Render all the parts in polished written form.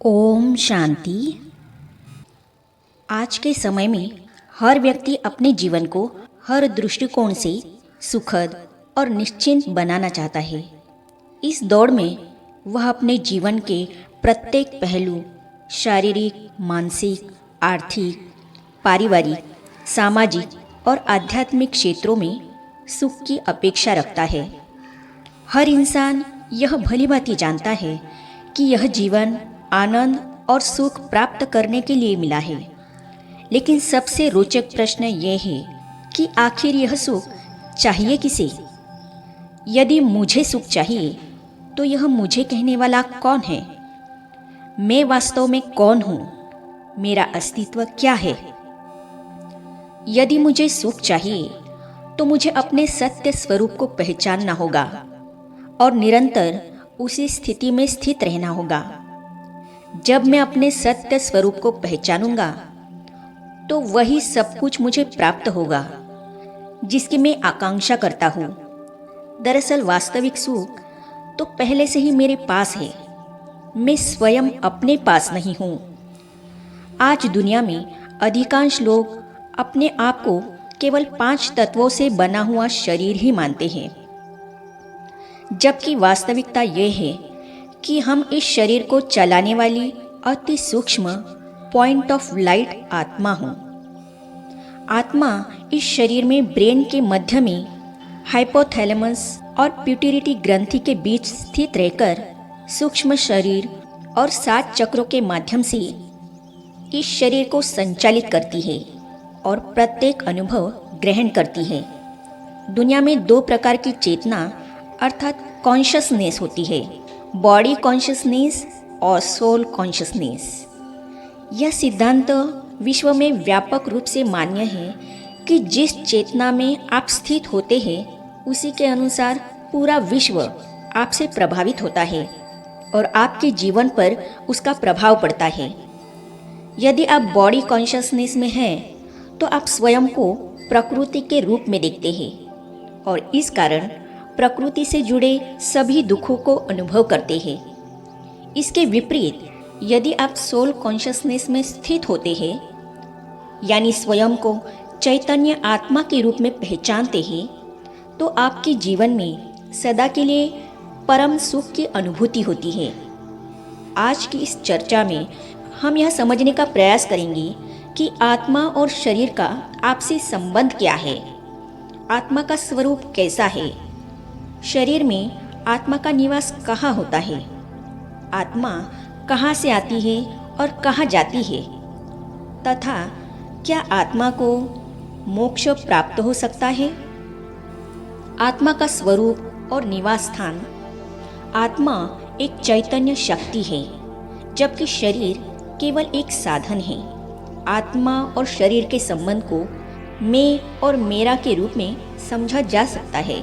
ओम शांति। आज के समय में हर व्यक्ति अपने जीवन को हर दृष्टिकोण से सुखद और निश्चिंत बनाना चाहता है। इस दौड़ में वह अपने जीवन के प्रत्येक पहलू शारीरिक, मानसिक, आर्थिक, पारिवारिक, सामाजिक और आध्यात्मिक क्षेत्रों में सुख की अपेक्षा रखता है। हर इंसान यह भलीभांति जानता है कि यह जीवन आनंद और सुख प्राप्त करने के लिए मिला है, लेकिन सबसे रोचक प्रश्न यह है कि आखिर यह सुख चाहिए किसे? यदि मुझे सुख चाहिए तो यह मुझे कहने वाला कौन है? मैं वास्तव में कौन हूँ? मेरा अस्तित्व क्या है? यदि मुझे सुख चाहिए तो मुझे अपने सत्य स्वरूप को पहचानना होगा और निरंतर उसी स्थिति में स्थित रहना होगा। जब मैं अपने सत्य स्वरूप को पहचानूंगा तो वही सब कुछ मुझे प्राप्त होगा जिसकी मैं आकांक्षा करता हूँ। दरअसल वास्तविक सुख तो पहले से ही मेरे पास है, मैं स्वयं अपने पास नहीं हूँ। आज दुनिया में अधिकांश लोग अपने आप को केवल 5 तत्वों से बना हुआ शरीर ही मानते हैं, जबकि वास्तविकता यह है कि हम इस शरीर को चलाने वाली अति सूक्ष्म पॉइंट ऑफ लाइट आत्मा हूँ। आत्मा इस शरीर में ब्रेन के मध्य में हाइपोथैलेमस और पिट्यूटरी ग्रंथि के बीच स्थित रहकर सूक्ष्म शरीर और 7 चक्रों के माध्यम से इस शरीर को संचालित करती है और प्रत्येक अनुभव ग्रहण करती है। दुनिया में 2 प्रकार की चेतना अर्थात कॉन्शसनेस होती है, बॉडी कॉन्शसनेस और सोल कॉन्शसनेस। यह सिद्धांत विश्व में व्यापक रूप से मान्य है कि जिस चेतना में आप स्थित होते हैं उसी के अनुसार पूरा विश्व आपसे प्रभावित होता है और आपके जीवन पर उसका प्रभाव पड़ता है। यदि आप बॉडी कॉन्शसनेस में हैं तो आप स्वयं को प्रकृति के रूप में देखते हैं और इस कारण प्रकृति से जुड़े सभी दुखों को अनुभव करते हैं। इसके विपरीत यदि आप सोल कॉन्शसनेस में स्थित होते हैं, यानी स्वयं को चैतन्य आत्मा के रूप में पहचानते हैं, तो आपके जीवन में सदा के लिए परम सुख की अनुभूति होती है। आज की इस चर्चा में हम यह समझने का प्रयास करेंगे कि आत्मा और शरीर का आपसी संबंध क्या है, आत्मा का स्वरूप कैसा है, शरीर में आत्मा का निवास कहाँ होता है, आत्मा कहाँ से आती है और कहाँ जाती है, तथा क्या आत्मा को मोक्ष प्राप्त हो सकता है। आत्मा का स्वरूप और निवास स्थान। आत्मा एक चैतन्य शक्ति है, जबकि शरीर केवल एक साधन है। आत्मा और शरीर के संबंध को मैं और मेरा के रूप में समझा जा सकता है।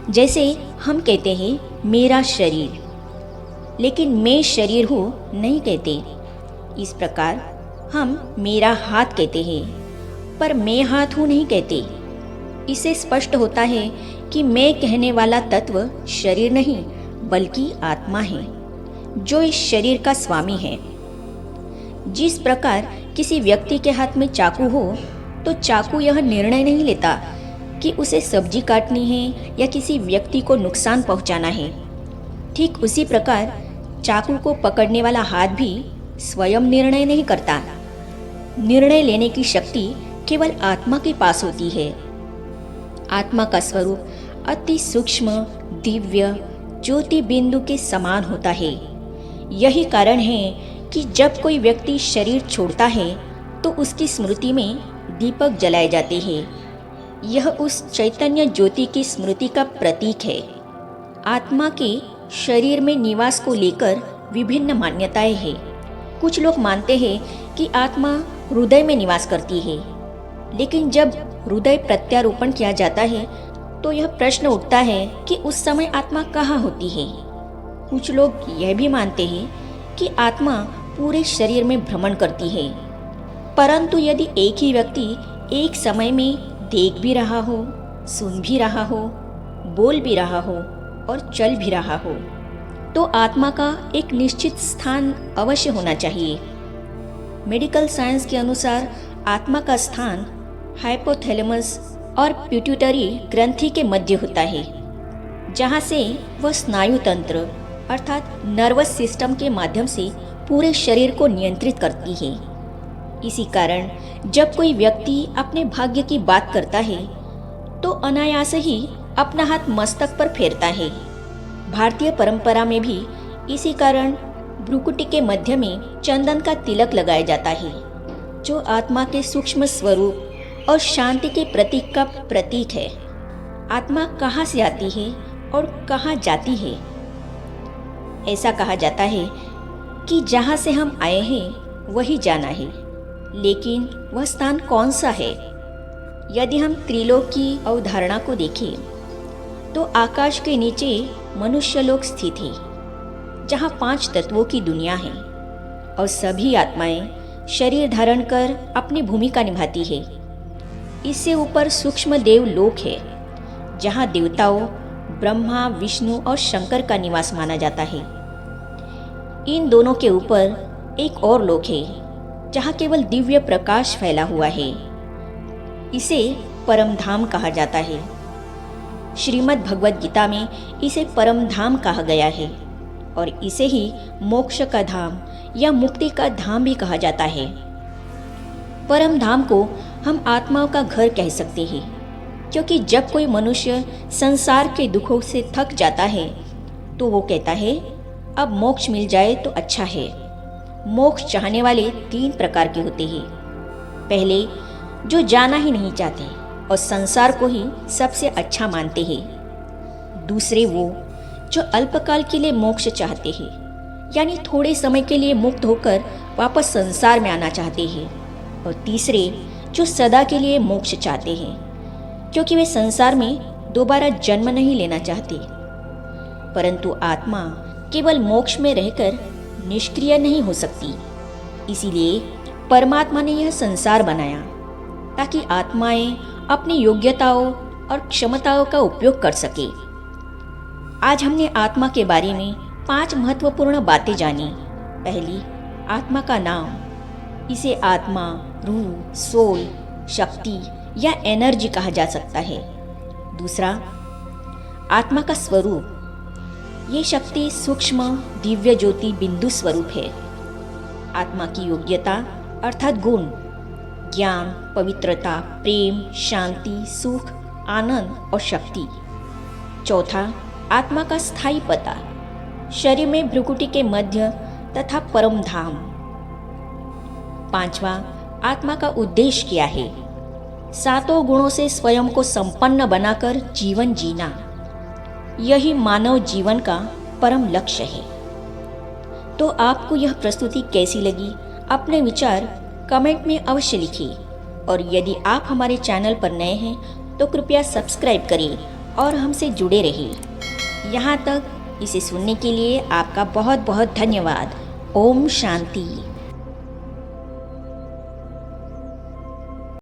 जैसे हम कहते हैं मेरा शरीर, लेकिन मैं शरीर हूँ नहीं कहते। इस प्रकार हम मेरा हाथ कहते हैं पर मैं हाथ हूँ नहीं कहते। इससे स्पष्ट होता है कि मैं कहने वाला तत्व शरीर नहीं बल्कि आत्मा है, जो इस शरीर का स्वामी है। जिस प्रकार किसी व्यक्ति के हाथ में चाकू हो तो चाकू यह निर्णय नहीं लेता कि उसे सब्जी काटनी है या किसी व्यक्ति को नुकसान पहुंचाना है। ठीक उसी प्रकार चाकू को पकड़ने वाला हाथ भी स्वयं निर्णय नहीं करता। निर्णय लेने की शक्ति केवल आत्मा के पास होती है। आत्मा का स्वरूप अति सूक्ष्म दिव्य ज्योति बिंदु के समान होता है। यही कारण है कि जब कोई व्यक्ति शरीर छोड़ता है तो उसकी स्मृति में दीपक जलाए जाते हैं। यह उस चैतन्य ज्योति की स्मृति का प्रतीक है। आत्मा के शरीर में निवास को लेकर विभिन्न मान्यताएं हैं। कुछ लोग मानते हैं कि आत्मा हृदय में निवास करती है, लेकिन जब हृदय प्रत्यारोपण किया जाता है तो यह प्रश्न उठता है कि उस समय आत्मा कहाँ होती है। कुछ लोग यह भी मानते हैं कि आत्मा पूरे शरीर में भ्रमण करती है, परंतु यदि एक ही व्यक्ति एक समय में देख भी रहा हो, सुन भी रहा हो, बोल भी रहा हो और चल भी रहा हो तो आत्मा का एक निश्चित स्थान अवश्य होना चाहिए। मेडिकल साइंस के अनुसार आत्मा का स्थान हाइपोथैलेमस और पिट्यूटरी ग्रंथि के मध्य होता है, जहाँ से वह स्नायु तंत्र अर्थात नर्वस सिस्टम के माध्यम से पूरे शरीर को नियंत्रित करती है। इसी कारण जब कोई व्यक्ति अपने भाग्य की बात करता है तो अनायास ही अपना हाथ मस्तक पर फेरता है। भारतीय परंपरा में भी इसी कारण भ्रुकुटी के मध्य में चंदन का तिलक लगाया जाता है, जो आत्मा के सूक्ष्म स्वरूप और शांति के प्रतीक का प्रतीक है। आत्मा कहाँ से आती है और कहाँ जाती है? ऐसा कहा जाता है कि जहाँ से हम आए हैं वही जाना है, लेकिन वह स्थान कौन सा है? यदि हम त्रिलोक की अवधारणा को देखें तो आकाश के नीचे मनुष्यलोक स्थित है, जहाँ 5 तत्वों की दुनिया है और सभी आत्माएं शरीर धारण कर अपनी भूमिका निभाती है। इससे ऊपर सूक्ष्म देव लोक है, जहाँ देवताओं ब्रह्मा, विष्णु और शंकर का निवास माना जाता है। इन दोनों के ऊपर एक और लोक है, जहाँ केवल दिव्य प्रकाश फैला हुआ है। इसे परम धाम कहा जाता है। श्रीमद् भगवद गीता में इसे परम धाम कहा गया है और इसे ही मोक्ष का धाम या मुक्ति का धाम भी कहा जाता है। परम धाम को हम आत्माओं का घर कह सकते हैं, क्योंकि जब कोई मनुष्य संसार के दुखों से थक जाता है तो वो कहता है अब मोक्ष मिल जाए तो अच्छा है। मोक्ष चाहने वाले 3 प्रकार के होते हैं। पहले, जो जाना ही नहीं चाहते और संसार को ही सबसे अच्छा मानते हैं। दूसरे, वो जो अल्पकाल के लिए मोक्ष चाहते हैं, यानी थोड़े समय के लिए मुक्त होकर वापस संसार में आना चाहते हैं। और तीसरे, जो सदा के लिए मोक्ष चाहते हैं, क्योंकि वे संसार में दोबारा जन्म नहीं लेना चाहते। परंतु आत्मा केवल मोक्ष में रहकर निष्क्रिय नहीं हो सकती। इसीलिए परमात्मा ने यह संसार बनाया ताकि आत्माएं अपनी योग्यताओं और क्षमताओं का उपयोग कर सके। आज हमने आत्मा के बारे में 5 महत्वपूर्ण बातें जानी। पहली, आत्मा का नाम। इसे आत्मा, रूह, सोल, शक्ति या एनर्जी कहा जा सकता है। दूसरा, आत्मा का स्वरूप। ये शक्ति सूक्ष्म दिव्य ज्योति बिंदु स्वरूप है। आत्मा की योग्यता अर्थात गुण, ज्ञान, पवित्रता, प्रेम, शांति, सुख, आनंद और शक्ति। चौथा, आत्मा का स्थायी पता। शरीर में भ्रुकुटी के मध्य तथा परम धाम। 5वां, आत्मा का उद्देश्य क्या है? 7 गुणों से स्वयं को संपन्न बनाकर जीवन जीना। यही मानव जीवन का परम लक्ष्य है। तो आपको यह प्रस्तुति कैसी लगी? अपने विचार कमेंट में अवश्य लिखिए और यदि आप हमारे चैनल पर नए हैं तो कृपया सब्सक्राइब करें और हमसे जुड़े रहिए। यहाँ तक इसे सुनने के लिए आपका बहुत बहुत धन्यवाद। ओम शांति।